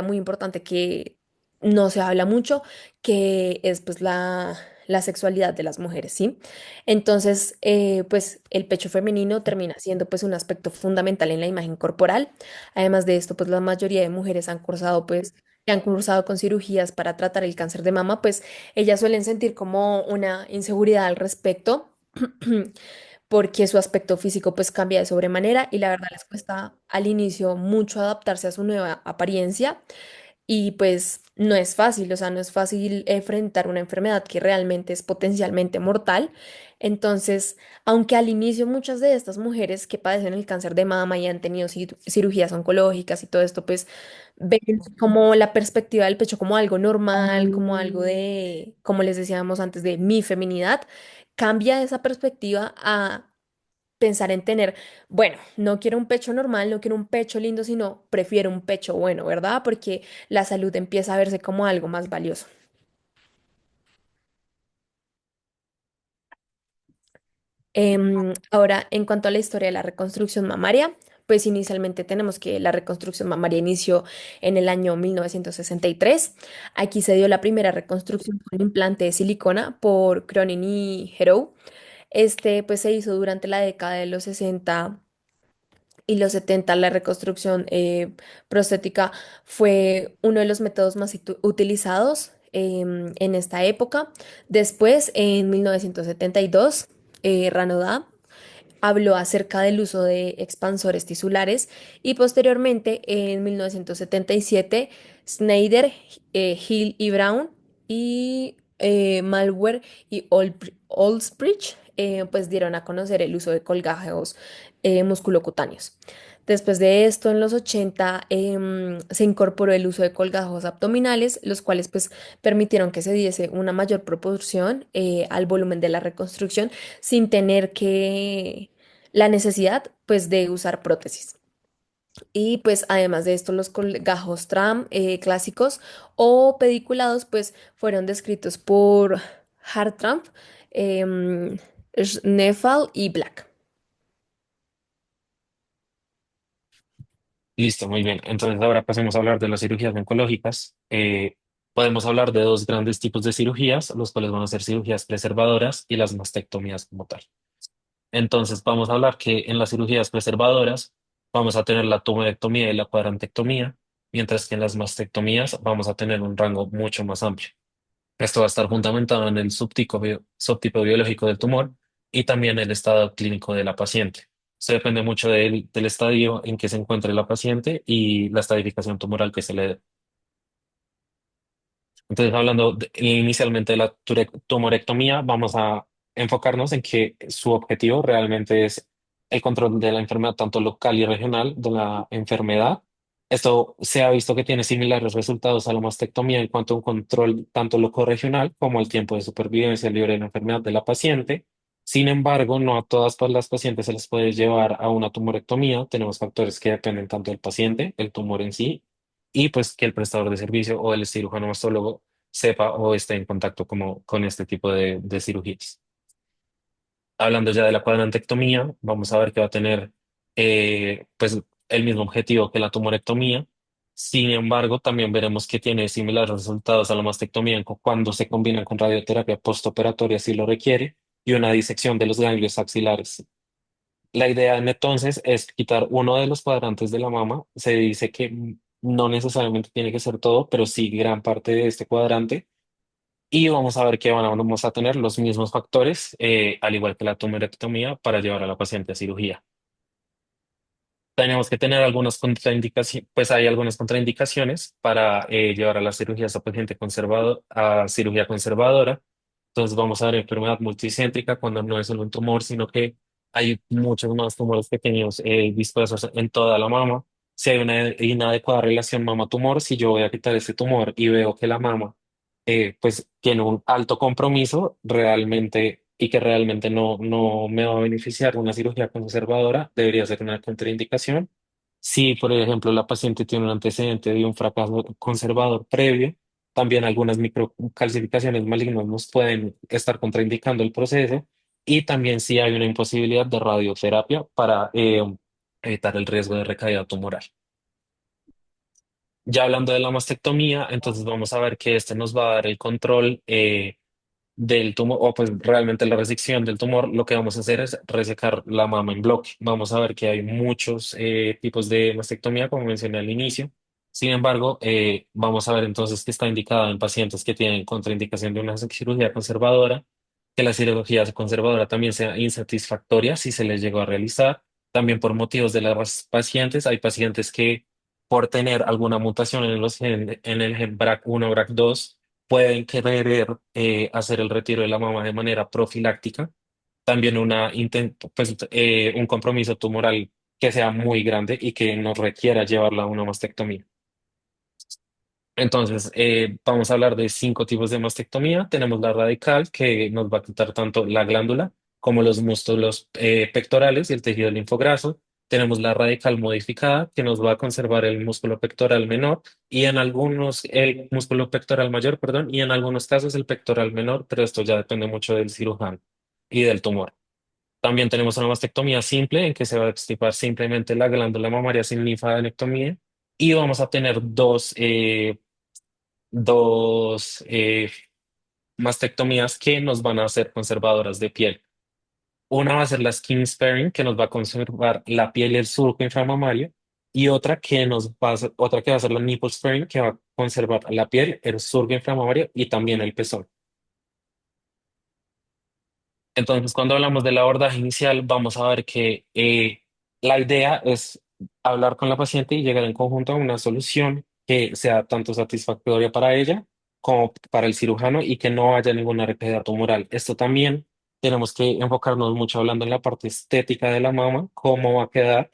muy importante que no se habla mucho, que es pues la sexualidad de las mujeres, ¿sí? Entonces, pues el pecho femenino termina siendo pues un aspecto fundamental en la imagen corporal. Además de esto, pues la mayoría de mujeres han cursado pues que han cursado con cirugías para tratar el cáncer de mama, pues ellas suelen sentir como una inseguridad al respecto. Porque su aspecto físico pues cambia de sobremanera y la verdad les cuesta al inicio mucho adaptarse a su nueva apariencia y pues no es fácil, o sea, no es fácil enfrentar una enfermedad que realmente es potencialmente mortal. Entonces, aunque al inicio muchas de estas mujeres que padecen el cáncer de mama y han tenido cirugías oncológicas y todo esto, pues ven como la perspectiva del pecho como algo normal, como algo de, como les decíamos antes, de mi feminidad, cambia esa perspectiva a pensar en tener, bueno, no quiero un pecho normal, no quiero un pecho lindo, sino prefiero un pecho bueno, ¿verdad? Porque la salud empieza a verse como algo más valioso. Ahora, en cuanto a la historia de la reconstrucción mamaria, pues inicialmente tenemos que la reconstrucción mamaria inició en el año 1963. Aquí se dio la primera reconstrucción con implante de silicona por Cronin y Heroux. Este, pues se hizo durante la década de los 60 y los 70. La reconstrucción prostética fue uno de los métodos más utilizados en esta época. Después, en 1972, Ranodá habló acerca del uso de expansores tisulares y posteriormente, en 1977, Snyder, Hill y Brown y Malware y Olsbridge pues dieron a conocer el uso de colgajos musculocutáneos. Después de esto, en los 80, se incorporó el uso de colgajos abdominales, los cuales pues permitieron que se diese una mayor proporción al volumen de la reconstrucción sin tener que la necesidad pues de usar prótesis. Y pues además de esto, los colgajos tram clásicos o pediculados pues fueron descritos por Hartranft, em, Schneffel y Black. Listo, muy bien. Entonces ahora pasemos a hablar de las cirugías oncológicas. Podemos hablar de dos grandes tipos de cirugías, los cuales van a ser cirugías preservadoras y las mastectomías como tal. Entonces vamos a hablar que en las cirugías preservadoras vamos a tener la tumorectomía y la cuadrantectomía, mientras que en las mastectomías vamos a tener un rango mucho más amplio. Esto va a estar fundamentado en el subtipo biológico del tumor y también el estado clínico de la paciente. Se depende mucho del estadio en que se encuentre la paciente y la estadificación tumoral que se le dé. Entonces, hablando inicialmente de la tumorectomía, vamos a enfocarnos en que su objetivo realmente es el control de la enfermedad, tanto local y regional de la enfermedad. Esto se ha visto que tiene similares resultados a la mastectomía en cuanto a un control tanto loco-regional como el tiempo de supervivencia libre de la enfermedad de la paciente. Sin embargo, no a todas las pacientes se les puede llevar a una tumorectomía. Tenemos factores que dependen tanto del paciente, el tumor en sí, y pues que el prestador de servicio o el cirujano mastólogo sepa o esté en contacto como, con este tipo de cirugías. Hablando ya de la cuadrantectomía, vamos a ver que va a tener pues el mismo objetivo que la tumorectomía. Sin embargo, también veremos que tiene similares resultados a la mastectomía cuando se combina con radioterapia postoperatoria si lo requiere y una disección de los ganglios axilares. La idea entonces es quitar uno de los cuadrantes de la mama. Se dice que no necesariamente tiene que ser todo, pero sí gran parte de este cuadrante. Y vamos a ver que vamos a tener los mismos factores, al igual que la tumorectomía, para llevar a la paciente a cirugía. Tenemos que tener algunas contraindicaciones, pues hay algunas contraindicaciones para llevar a la cirugía a esa paciente a cirugía conservadora. Entonces vamos a ver enfermedad multicéntrica cuando no es solo un tumor, sino que hay muchos más tumores pequeños dispersos en toda la mama. Si hay una inadecuada relación mama-tumor, si yo voy a quitar ese tumor y veo que la mama pues tiene un alto compromiso realmente y que realmente no me va a beneficiar una cirugía conservadora, debería ser una contraindicación. Si, por ejemplo, la paciente tiene un antecedente de un fracaso conservador previo, también algunas microcalcificaciones malignas nos pueden estar contraindicando el proceso y también si hay una imposibilidad de radioterapia para evitar el riesgo de recaída tumoral. Ya hablando de la mastectomía, entonces vamos a ver que este nos va a dar el control del tumor, o pues realmente la resección del tumor. Lo que vamos a hacer es resecar la mama en bloque. Vamos a ver que hay muchos tipos de mastectomía, como mencioné al inicio. Sin embargo, vamos a ver entonces que está indicada en pacientes que tienen contraindicación de una cirugía conservadora, que la cirugía conservadora también sea insatisfactoria si se les llegó a realizar. También por motivos de las pacientes, hay pacientes que por tener alguna mutación en en el gen BRCA1 o BRCA2 pueden querer hacer el retiro de la mama de manera profiláctica. También un compromiso tumoral que sea muy grande y que nos requiera llevarla a una mastectomía. Entonces, vamos a hablar de 5 tipos de mastectomía. Tenemos la radical, que nos va a quitar tanto la glándula como los músculos pectorales y el tejido linfograso. Tenemos la radical modificada, que nos va a conservar el músculo pectoral menor y en algunos, el músculo pectoral mayor, perdón, y en algunos casos el pectoral menor, pero esto ya depende mucho del cirujano y del tumor. También tenemos una mastectomía simple, en que se va a extirpar simplemente la glándula mamaria sin linfadenectomía. Y vamos a tener dos mastectomías que nos van a hacer conservadoras de piel. Una va a ser la skin sparing, que nos va a conservar la piel y el surco inframamario, y otra que va a ser la nipple sparing, que va a conservar la piel, el surco inframamario y también el pezón. Entonces, cuando hablamos del abordaje inicial, vamos a ver que la idea es hablar con la paciente y llegar en conjunto a una solución que sea tanto satisfactoria para ella como para el cirujano y que no haya ninguna recaída tumoral. Esto también tenemos que enfocarnos mucho hablando en la parte estética de la mama, cómo va a quedar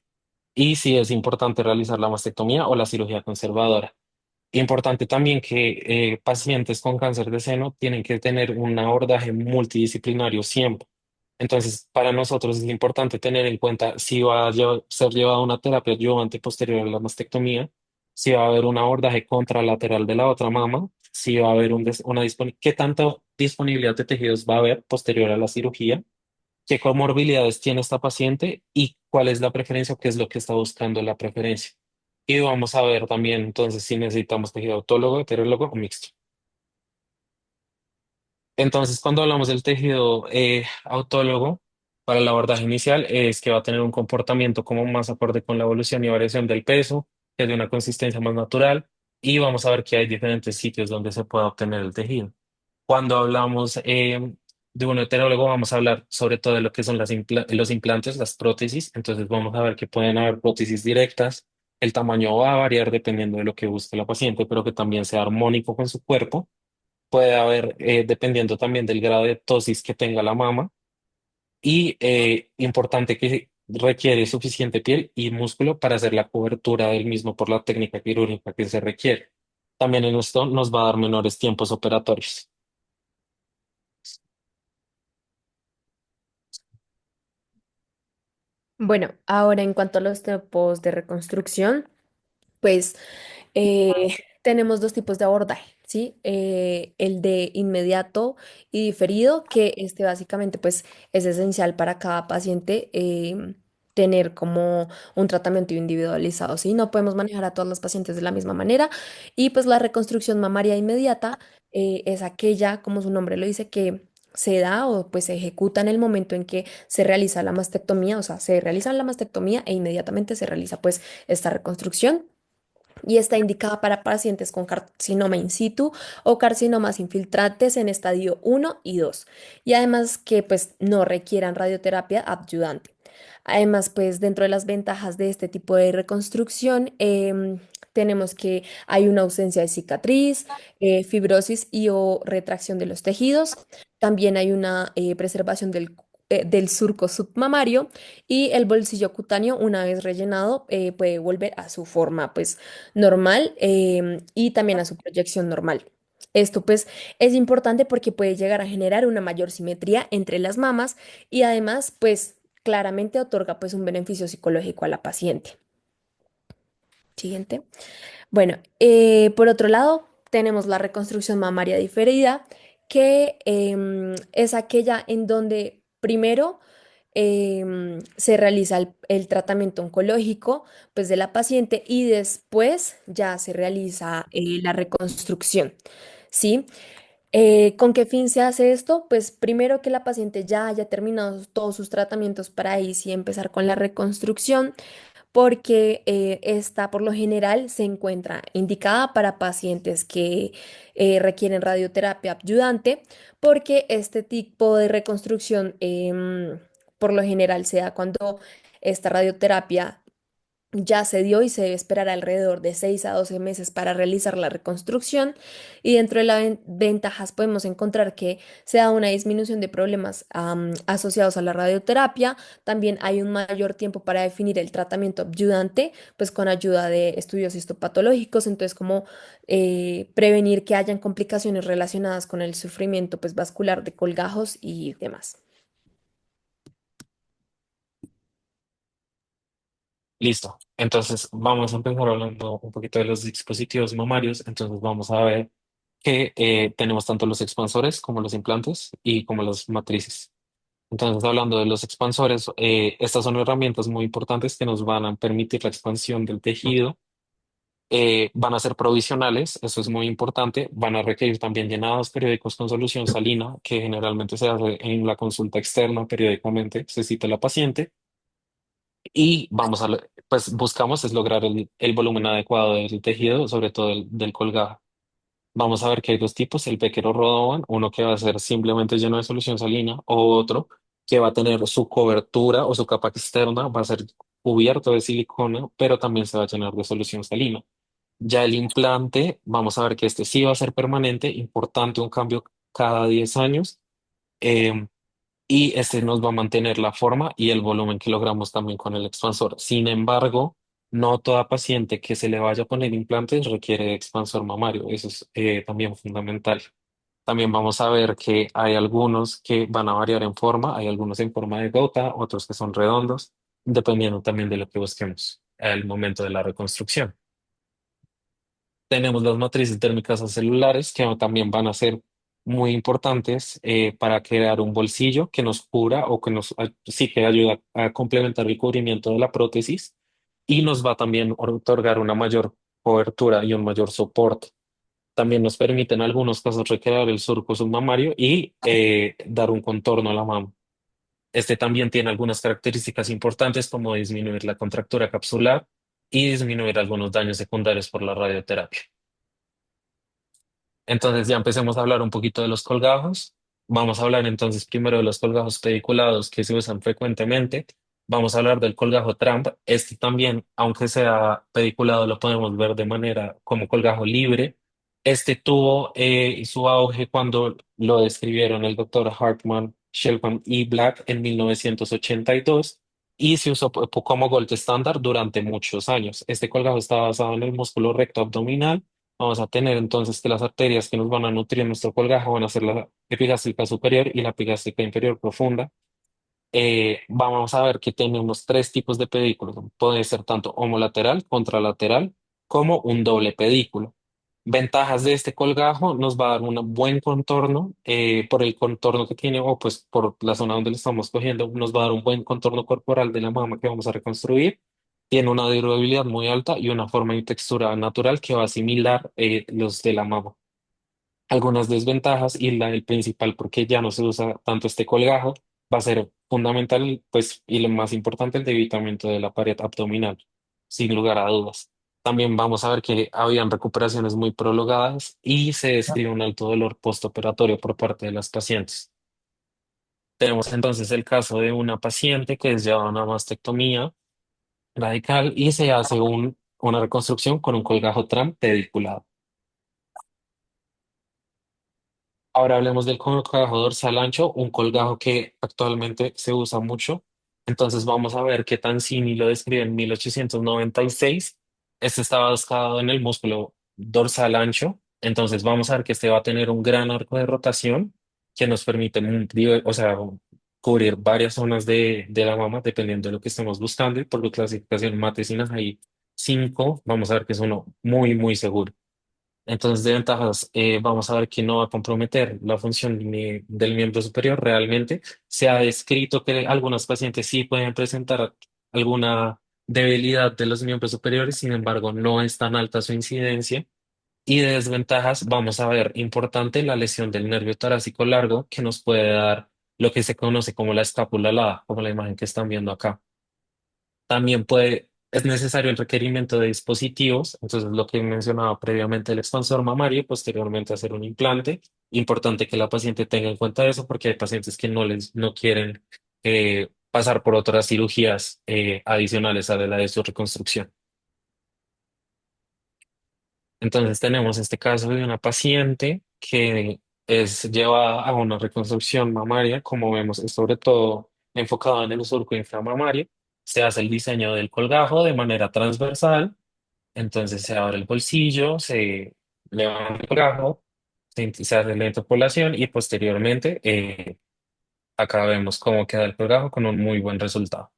y si es importante realizar la mastectomía o la cirugía conservadora. Importante también que pacientes con cáncer de seno tienen que tener un abordaje multidisciplinario siempre. Entonces, para nosotros es importante tener en cuenta si va a ser llevada una terapia adyuvante posterior a la mastectomía, si va a haber un abordaje contralateral de la otra mama, si va a haber qué tanta disponibilidad de tejidos va a haber posterior a la cirugía, qué comorbilidades tiene esta paciente y cuál es la preferencia o qué es lo que está buscando la preferencia. Y vamos a ver también entonces si necesitamos tejido autólogo, heterólogo o mixto. Entonces, cuando hablamos del tejido autólogo para el abordaje inicial, es que va a tener un comportamiento como más acorde con la evolución y variación del peso, que es de una consistencia más natural, y vamos a ver que hay diferentes sitios donde se puede obtener el tejido. Cuando hablamos de un heterólogo, vamos a hablar sobre todo de lo que son los implantes, las prótesis. Entonces, vamos a ver que pueden haber prótesis directas. El tamaño va a variar dependiendo de lo que busque la paciente, pero que también sea armónico con su cuerpo. Puede haber, dependiendo también del grado de tosis que tenga la mama, y importante que requiere suficiente piel y músculo para hacer la cobertura del mismo por la técnica quirúrgica que se requiere. También en esto nos va a dar menores tiempos operatorios. Bueno, ahora en cuanto a los tipos de reconstrucción, pues tenemos dos tipos de abordaje, ¿sí? El de inmediato y diferido, que este básicamente pues es esencial para cada paciente tener como un tratamiento individualizado, ¿sí? No podemos manejar a todas las pacientes de la misma manera y pues la reconstrucción mamaria inmediata es aquella, como su nombre lo dice, que se da o pues se ejecuta en el momento en que se realiza la mastectomía, o sea, se realiza la mastectomía e inmediatamente se realiza pues esta reconstrucción y está indicada para pacientes con carcinoma in situ o carcinomas infiltrantes en estadio 1 y 2 y además que pues no requieran radioterapia adyuvante. Además, pues dentro de las ventajas de este tipo de reconstrucción, tenemos que hay una ausencia de cicatriz, fibrosis y o retracción de los tejidos. También hay una preservación del surco submamario y el bolsillo cutáneo, una vez rellenado, puede volver a su forma pues normal y también a su proyección normal. Esto pues es importante porque puede llegar a generar una mayor simetría entre las mamas y además pues claramente otorga pues un beneficio psicológico a la paciente. Siguiente. Bueno, por otro lado, tenemos la reconstrucción mamaria diferida, que es aquella en donde primero se realiza el tratamiento oncológico pues, de la paciente y después ya se realiza la reconstrucción. ¿Sí? ¿Con qué fin se hace esto? Pues primero que la paciente ya haya terminado todos sus tratamientos para ahí sí empezar con la reconstrucción, porque esta por lo general se encuentra indicada para pacientes que requieren radioterapia ayudante, porque este tipo de reconstrucción por lo general se da cuando esta radioterapia ya se dio y se debe esperar alrededor de 6 a 12 meses para realizar la reconstrucción. Y dentro de las ventajas podemos encontrar que se da una disminución de problemas asociados a la radioterapia. También hay un mayor tiempo para definir el tratamiento adyuvante, pues con ayuda de estudios histopatológicos. Entonces, como prevenir que hayan complicaciones relacionadas con el sufrimiento pues, vascular de colgajos y demás. Listo. Entonces vamos a empezar hablando un poquito de los dispositivos mamarios. Entonces vamos a ver que tenemos tanto los expansores como los implantes y como las matrices. Entonces, hablando de los expansores, estas son herramientas muy importantes que nos van a permitir la expansión del tejido. Van a ser provisionales, eso es muy importante. Van a requerir también llenados periódicos con solución salina, que generalmente se hace en la consulta externa periódicamente, se cita la paciente. Y pues buscamos es lograr el volumen adecuado del tejido, sobre todo del colgado. Vamos a ver que hay dos tipos, el Becker o Rodovan, uno que va a ser simplemente lleno de solución salina o otro que va a tener su cobertura o su capa externa, va a ser cubierto de silicona, pero también se va a llenar de solución salina. Ya el implante, vamos a ver que este sí va a ser permanente, importante un cambio cada 10 años. em, y este nos va a mantener la forma y el volumen que logramos también con el expansor. Sin embargo, no toda paciente que se le vaya a poner implantes requiere expansor mamario. Eso es también fundamental. También vamos a ver que hay algunos que van a variar en forma, hay algunos en forma de gota, otros que son redondos, dependiendo también de lo que busquemos al momento de la reconstrucción. Tenemos las matrices térmicas acelulares que también van a ser muy importantes para crear un bolsillo que nos cubra o que sí que ayuda a complementar el cubrimiento de la prótesis y nos va también a otorgar una mayor cobertura y un mayor soporte. También nos permite en algunos casos recrear el surco submamario y dar un contorno a la mama. Este también tiene algunas características importantes como disminuir la contractura capsular y disminuir algunos daños secundarios por la radioterapia. Entonces ya empecemos a hablar un poquito de los colgajos. Vamos a hablar entonces primero de los colgajos pediculados que se usan frecuentemente. Vamos a hablar del colgajo Trump. Este también, aunque sea pediculado, lo podemos ver de manera como colgajo libre. Este tuvo su auge cuando lo describieron el doctor Hartman, Shelton y Black en 1982 y se usó como gold estándar durante muchos años. Este colgajo está basado en el músculo recto abdominal. Vamos a tener entonces que las arterias que nos van a nutrir nuestro colgajo van a ser la epigástrica superior y la epigástrica inferior profunda. Vamos a ver que tenemos tres tipos de pedículos. Puede ser tanto homolateral, contralateral, como un doble pedículo. Ventajas de este colgajo, nos va a dar un buen contorno por el contorno que tiene o pues por la zona donde lo estamos cogiendo, nos va a dar un buen contorno corporal de la mama que vamos a reconstruir. Tiene una durabilidad muy alta y una forma y textura natural que va a asimilar los de la mama. Algunas desventajas y el principal porque ya no se usa tanto este colgajo va a ser fundamental, pues, y lo más importante, el debilitamiento de la pared abdominal, sin lugar a dudas. También vamos a ver que habían recuperaciones muy prolongadas y se describe un alto dolor postoperatorio por parte de las pacientes. Tenemos entonces el caso de una paciente que es llevada a una mastectomía radical y se hace una reconstrucción con un colgajo tram pediculado. Ahora hablemos del colgajo dorsal ancho, un colgajo que actualmente se usa mucho. Entonces vamos a ver qué Tansini lo describe en 1896. Este estaba basado en el músculo dorsal ancho. Entonces vamos a ver que este va a tener un gran arco de rotación que nos permite o sea, cubrir varias zonas de la mama dependiendo de lo que estemos buscando. Y por la clasificación Matesinas hay cinco. Vamos a ver que es uno muy, muy seguro. Entonces, de ventajas, vamos a ver que no va a comprometer la función del miembro superior realmente. Se ha descrito que algunos pacientes sí pueden presentar alguna debilidad de los miembros superiores, sin embargo, no es tan alta su incidencia. Y de desventajas, vamos a ver, importante, la lesión del nervio torácico largo que nos puede dar lo que se conoce como la escápula alada, como la imagen que están viendo acá. También es necesario el requerimiento de dispositivos, entonces lo que mencionaba previamente el expansor mamario y posteriormente hacer un implante. Importante que la paciente tenga en cuenta eso porque hay pacientes que no quieren pasar por otras cirugías adicionales a la de su reconstrucción. Entonces tenemos este caso de una paciente que es llevada a una reconstrucción mamaria, como vemos, es sobre todo enfocado en el surco inframamario. Se hace el diseño del colgajo de manera transversal, entonces se abre el bolsillo, se levanta el colgajo, se hace la interpolación y posteriormente acá vemos cómo queda el colgajo con un muy buen resultado.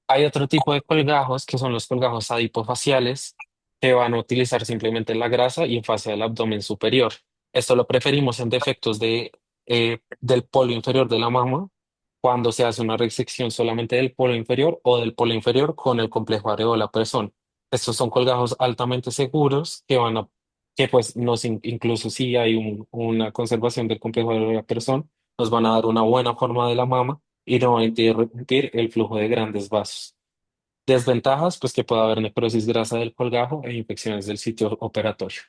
Hay otro tipo de colgajos que son los colgajos adipofaciales que van a utilizar simplemente la grasa y en fase del abdomen superior. Esto lo preferimos en defectos del polo inferior de la mama cuando se hace una resección solamente del polo inferior o del polo inferior con el complejo areola-pezón. Estos son colgajos altamente seguros que pues incluso si hay una conservación del complejo areola-pezón, nos van a dar una buena forma de la mama y no va a interrumpir el flujo de grandes vasos. Desventajas, pues que puede haber necrosis grasa del colgajo e infecciones del sitio operatorio.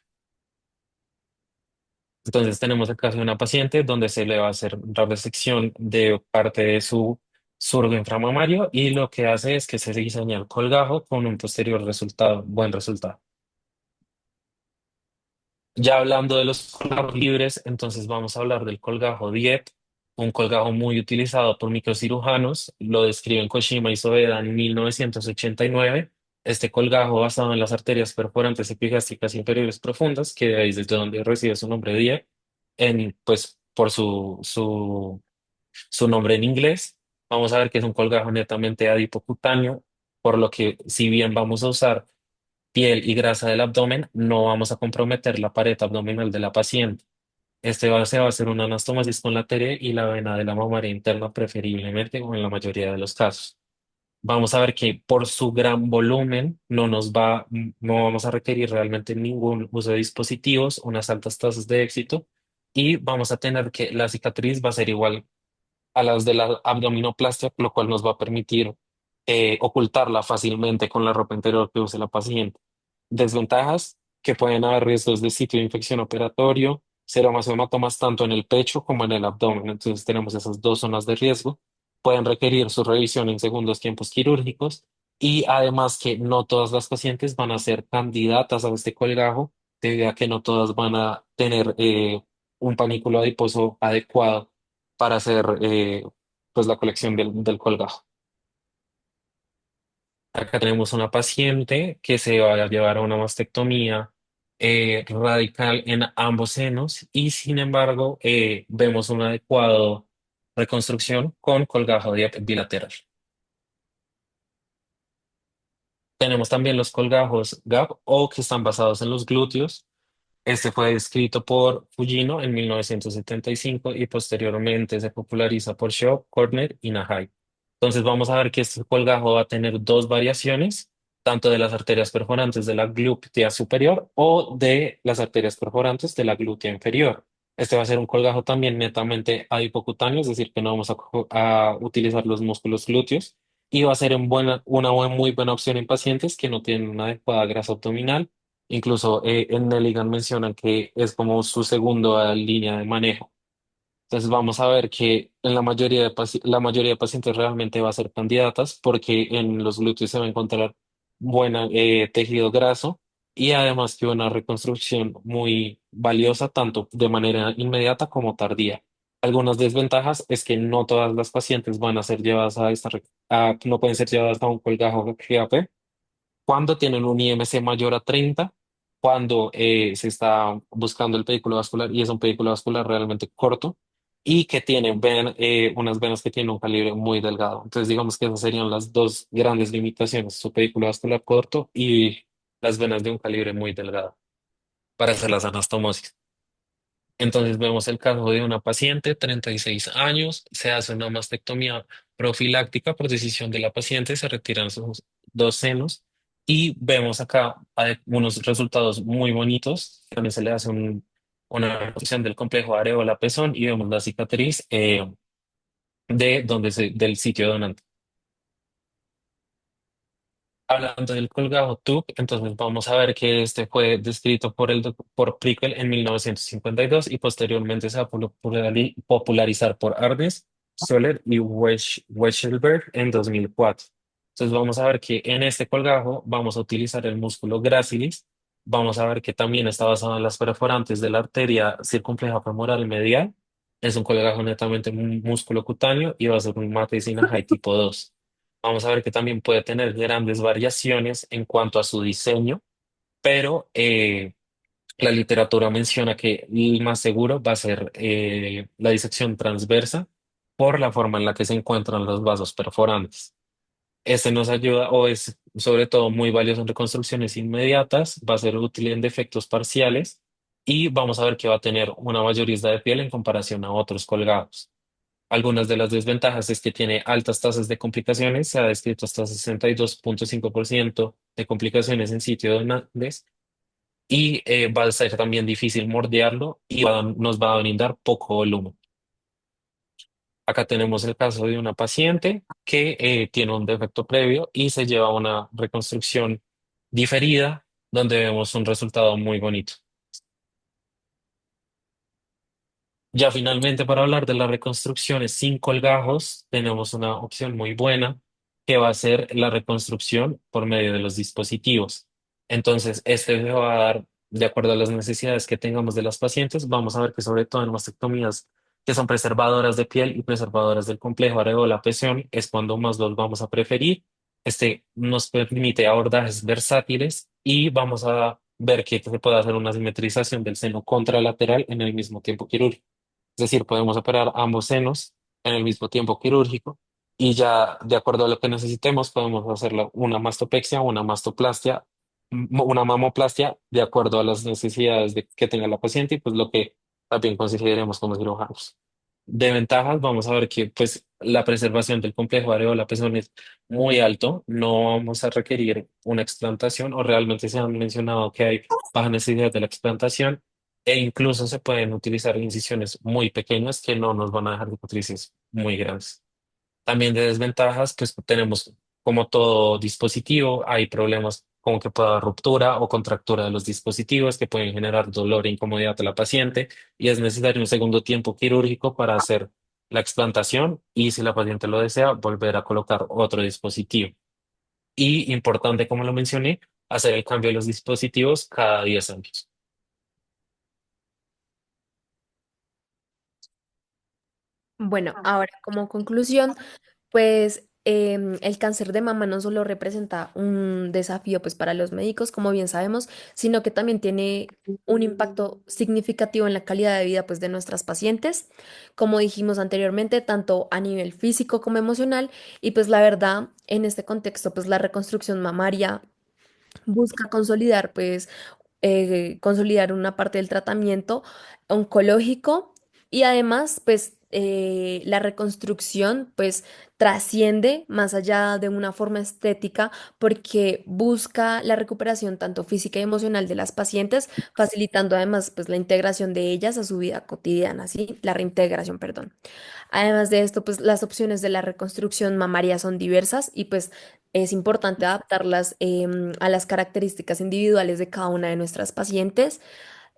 Entonces tenemos el caso de una paciente donde se le va a hacer la resección de parte de su surco inframamario y lo que hace es que se diseña el colgajo con un posterior resultado, buen resultado. Ya hablando de los colgajos libres, entonces vamos a hablar del colgajo DIEP, un colgajo muy utilizado por microcirujanos. Lo describen Koshima y Soeda en 1989. Este colgajo basado en las arterias perforantes epigástricas inferiores profundas, que de ahí es desde donde recibe su nombre DIEP, pues por su nombre en inglés. Vamos a ver que es un colgajo netamente adipocutáneo, por lo que si bien vamos a usar piel y grasa del abdomen, no vamos a comprometer la pared abdominal de la paciente. Se va a hacer una anastomosis con la arteria y la vena de la mamaria interna preferiblemente o en la mayoría de los casos. Vamos a ver que por su gran volumen no vamos a requerir realmente ningún uso de dispositivos, unas altas tasas de éxito y vamos a tener que la cicatriz va a ser igual a las de la abdominoplastia, lo cual nos va a permitir ocultarla fácilmente con la ropa interior que use la paciente. Desventajas, que pueden haber riesgos de sitio de infección operatorio, seromas o hematomas tanto en el pecho como en el abdomen. Entonces tenemos esas dos zonas de riesgo. Pueden requerir su revisión en segundos tiempos quirúrgicos y además que no todas las pacientes van a ser candidatas a este colgajo debido a que no todas van a tener un panículo adiposo adecuado para hacer pues la colección del colgajo. Acá tenemos una paciente que se va a llevar a una mastectomía radical en ambos senos y sin embargo vemos una adecuada reconstrucción con colgajo bilateral. Tenemos también los colgajos GAP o que están basados en los glúteos. Este fue descrito por Fujino en 1975 y posteriormente se populariza por Shaw, Corner y Nahai. Entonces vamos a ver que este colgajo va a tener dos variaciones, tanto de las arterias perforantes de la glútea superior o de las arterias perforantes de la glútea inferior. Este va a ser un colgajo también netamente adipocutáneo, es decir, que no vamos a utilizar los músculos glúteos y va a ser muy buena opción en pacientes que no tienen una adecuada grasa abdominal. Incluso en Nelligan mencionan que es como su segunda línea de manejo. Entonces vamos a ver que en la mayoría de pacientes realmente va a ser candidatas porque en los glúteos se va a encontrar buena tejido graso y además que una reconstrucción muy valiosa tanto de manera inmediata como tardía. Algunas desventajas es que no todas las pacientes van a ser llevadas no pueden ser llevadas a un colgajo GAP cuando tienen un IMC mayor a 30, cuando se está buscando el pedículo vascular y es un pedículo vascular realmente corto y que tiene unas venas que tienen un calibre muy delgado. Entonces digamos que esas serían las dos grandes limitaciones, su pedículo vascular corto y las venas de un calibre muy delgado para hacer las anastomosis. Entonces vemos el caso de una paciente, 36 años, se hace una mastectomía profiláctica por decisión de la paciente, se retiran sus dos senos y vemos acá unos resultados muy bonitos. También se le hace una reducción del complejo areola-pezón y vemos la cicatriz del sitio donante. Hablando del colgajo tube, entonces vamos a ver que este fue descrito por Prickel en 1952 y posteriormente se va a popularizar por Arnes, Soler y Weisselberg en 2004. Entonces vamos a ver que en este colgajo vamos a utilizar el músculo gracilis. Vamos a ver que también está basado en las perforantes de la arteria circunfleja femoral medial. Es un colgajo netamente músculo cutáneo y va a ser un matricina high tipo 2. Vamos a ver que también puede tener grandes variaciones en cuanto a su diseño, pero la literatura menciona que el más seguro va a ser la disección transversa por la forma en la que se encuentran los vasos perforantes. Este nos ayuda o es sobre todo muy valioso en reconstrucciones inmediatas, va a ser útil en defectos parciales y vamos a ver que va a tener una mayor isla de piel en comparación a otros colgados. Algunas de las desventajas es que tiene altas tasas de complicaciones, se ha descrito hasta 62,5% de complicaciones en sitio donantes y va a ser también difícil moldearlo y nos va a brindar poco volumen. Acá tenemos el caso de una paciente que tiene un defecto previo y se lleva a una reconstrucción diferida donde vemos un resultado muy bonito. Ya finalmente para hablar de las reconstrucciones sin colgajos, tenemos una opción muy buena que va a ser la reconstrucción por medio de los dispositivos. Entonces, este se va a dar de acuerdo a las necesidades que tengamos de las pacientes. Vamos a ver que sobre todo en mastectomías que son preservadoras de piel y preservadoras del complejo areola-pezón es cuando más los vamos a preferir. Este nos permite abordajes versátiles y vamos a ver que se puede hacer una simetrización del seno contralateral en el mismo tiempo quirúrgico. Es decir, podemos operar ambos senos en el mismo tiempo quirúrgico y ya de acuerdo a lo que necesitemos podemos hacerlo una mastopexia, una mastoplastia, una mamoplastia de acuerdo a las necesidades que tenga la paciente y pues lo que también consideremos como cirujanos. De ventajas, vamos a ver que pues la preservación del complejo areola-pezón es muy alto, no vamos a requerir una explantación o realmente se han mencionado que hay baja necesidad de la explantación e incluso se pueden utilizar incisiones muy pequeñas que no nos van a dejar cicatrices muy grandes. También de desventajas, pues tenemos como todo dispositivo, hay problemas como que pueda haber ruptura o contractura de los dispositivos que pueden generar dolor e incomodidad a la paciente y es necesario un segundo tiempo quirúrgico para hacer la explantación y si la paciente lo desea, volver a colocar otro dispositivo. Y importante, como lo mencioné, hacer el cambio de los dispositivos cada 10 años. Bueno, ahora como conclusión, pues el cáncer de mama no solo representa un desafío pues para los médicos, como bien sabemos, sino que también tiene un impacto significativo en la calidad de vida pues de nuestras pacientes, como dijimos anteriormente, tanto a nivel físico como emocional, y pues la verdad, en este contexto, pues la reconstrucción mamaria busca consolidar consolidar una parte del tratamiento oncológico y además, pues, la reconstrucción, pues, trasciende más allá de una forma estética porque busca la recuperación tanto física y emocional de las pacientes, facilitando además, pues, la integración de ellas a su vida cotidiana, ¿sí? La reintegración, perdón. Además de esto, pues las opciones de la reconstrucción mamaria son diversas y pues es importante adaptarlas a las características individuales de cada una de nuestras pacientes,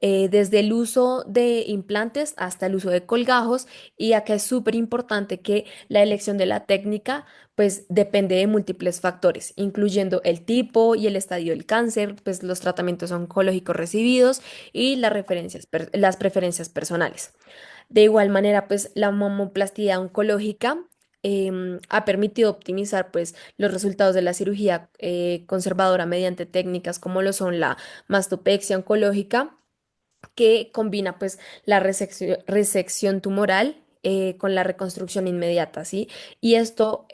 desde el uso de implantes hasta el uso de colgajos. Y acá es súper importante que la elección de la técnica pues depende de múltiples factores, incluyendo el tipo y el estadio del cáncer, pues los tratamientos oncológicos recibidos y las preferencias personales. De igual manera, pues la mamoplastia oncológica ha permitido optimizar pues los resultados de la cirugía conservadora mediante técnicas como lo son la mastopexia oncológica, que combina pues la resección tumoral con la reconstrucción inmediata, ¿sí? Y esto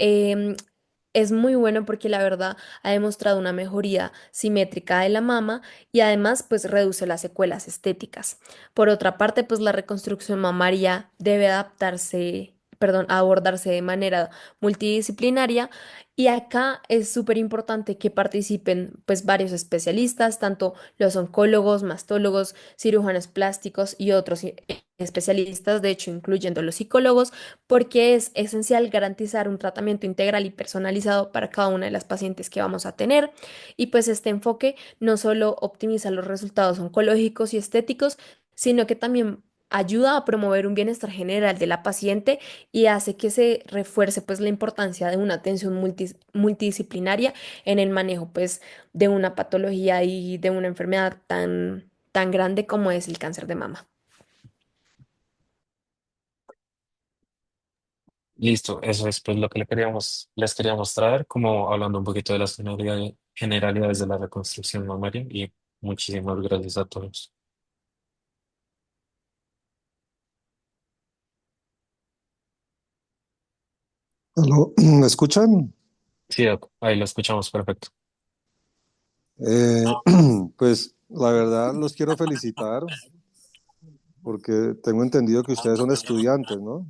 es muy bueno porque la verdad ha demostrado una mejoría simétrica de la mama y además pues reduce las secuelas estéticas. Por otra parte, pues la reconstrucción mamaria debe adaptarse, perdón, abordarse de manera multidisciplinaria y acá es súper importante que participen pues varios especialistas, tanto los oncólogos, mastólogos, cirujanos plásticos y otros especialistas, de hecho incluyendo los psicólogos, porque es esencial garantizar un tratamiento integral y personalizado para cada una de las pacientes que vamos a tener. Y pues este enfoque no solo optimiza los resultados oncológicos y estéticos, sino que también ayuda a promover un bienestar general de la paciente y hace que se refuerce pues la importancia de una atención multidisciplinaria en el manejo pues de una patología y de una enfermedad tan grande como es el cáncer de mama. Listo, eso es pues lo que les queríamos traer, como hablando un poquito de las generalidades de la reconstrucción mamaria y muchísimas gracias a todos. ¿Aló? ¿Me escuchan? Sí, Doc, ahí lo escuchamos perfecto. Eh, pues la verdad los quiero felicitar porque tengo entendido que ustedes son estudiantes, ¿no?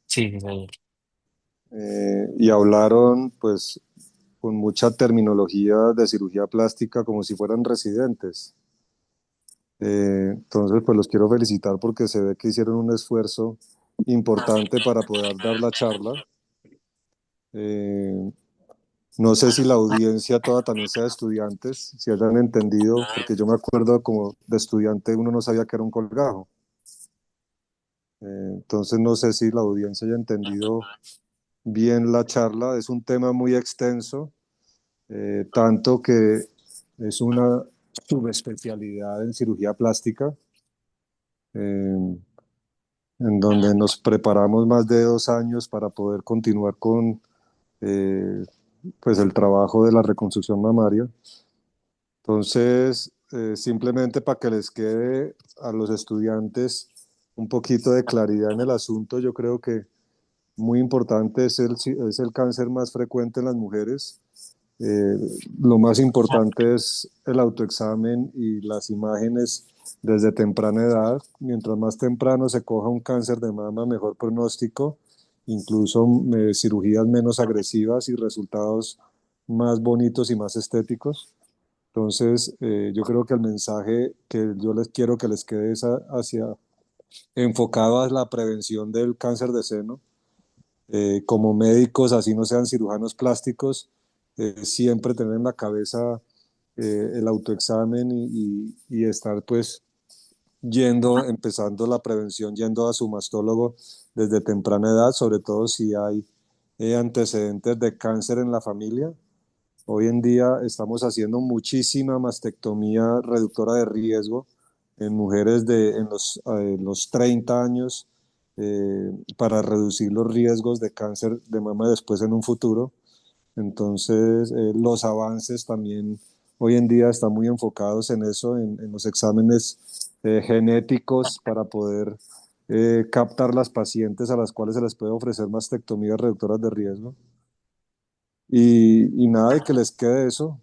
Sí, sí, señor. Y hablaron pues con mucha terminología de cirugía plástica como si fueran residentes. Entonces pues los quiero felicitar porque se ve que hicieron un esfuerzo importante para poder dar la charla. Eh, no sé si la audiencia toda también sea de estudiantes, si hayan entendido, porque yo me acuerdo como de estudiante uno no sabía que era un colgajo. Entonces no sé si la audiencia haya entendido bien la charla. Es un tema muy extenso, tanto que es una subespecialidad en cirugía plástica, eh, en donde nos preparamos más de 2 años para poder continuar con eh, pues el trabajo de la reconstrucción mamaria. Entonces, simplemente para que les quede a los estudiantes un poquito de claridad en el asunto, yo creo que muy importante es el cáncer más frecuente en las mujeres. Eh, lo más importante es el autoexamen y las imágenes desde temprana edad. Mientras más temprano se coja un cáncer de mama, mejor pronóstico, incluso cirugías menos agresivas y resultados más bonitos y más estéticos. Entonces, yo creo que el mensaje que yo les quiero que les quede es enfocado a la prevención del cáncer de seno. Como médicos, así no sean cirujanos plásticos, siempre tener en la cabeza el autoexamen y estar pues empezando la prevención, yendo a su mastólogo desde temprana edad, sobre todo si hay antecedentes de cáncer en la familia. Hoy en día estamos haciendo muchísima mastectomía reductora de riesgo en mujeres en los 30 años, para reducir los riesgos de cáncer de mama después en un futuro. Entonces, los avances también hoy en día están muy enfocados en eso, en los exámenes genéticos para poder captar las pacientes a las cuales se les puede ofrecer mastectomías reductoras de riesgo. Y nada, de que les quede eso.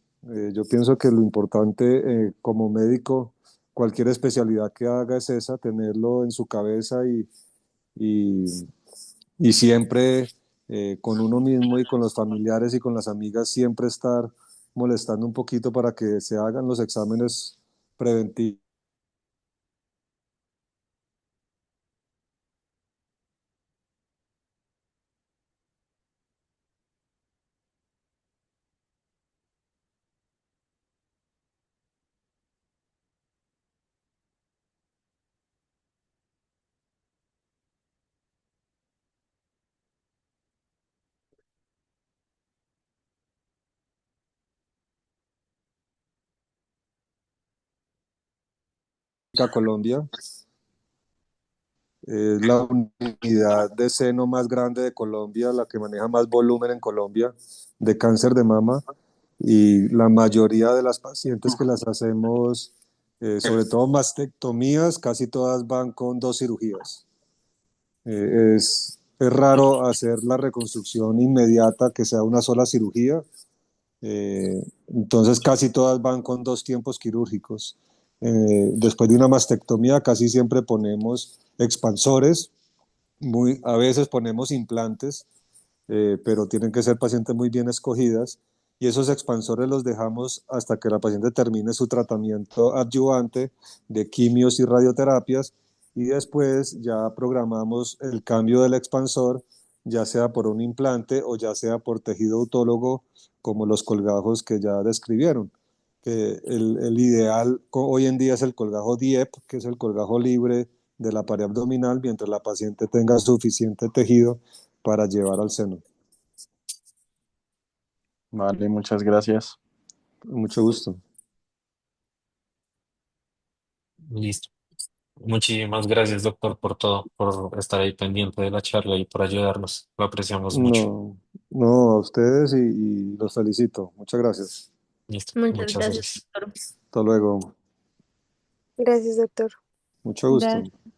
Yo pienso que lo importante como médico, cualquier especialidad que haga es esa, tenerlo en su cabeza y, y siempre con uno mismo y con los familiares y con las amigas, siempre estar molestando un poquito para que se hagan los exámenes preventivos a Colombia. Es la unidad de seno más grande de Colombia, la que maneja más volumen en Colombia de cáncer de mama. Y la mayoría de las pacientes que las hacemos, sobre todo mastectomías, casi todas van con 2 cirugías. es raro hacer la reconstrucción inmediata, que sea una sola cirugía. Entonces casi todas van con dos tiempos quirúrgicos. Después de una mastectomía casi siempre ponemos expansores, a veces ponemos implantes, pero tienen que ser pacientes muy bien escogidas. Y esos expansores los dejamos hasta que la paciente termine su tratamiento adyuvante de quimios y radioterapias, y después ya programamos el cambio del expansor, ya sea por un implante o ya sea por tejido autólogo, como los colgajos que ya describieron. Que el ideal hoy en día es el colgajo DIEP, que es el colgajo libre de la pared abdominal, mientras la paciente tenga suficiente tejido para llevar al seno. Vale, muchas gracias. Mucho gusto. Listo. Muchísimas gracias, doctor, por todo, por estar ahí pendiente de la charla y por ayudarnos. Lo apreciamos mucho. No, no, a ustedes y los felicito. Muchas gracias. Listo. Muchas Muchas gracias, gracias. doctor. Hasta luego. Gracias, doctor. Mucho Gracias. gusto.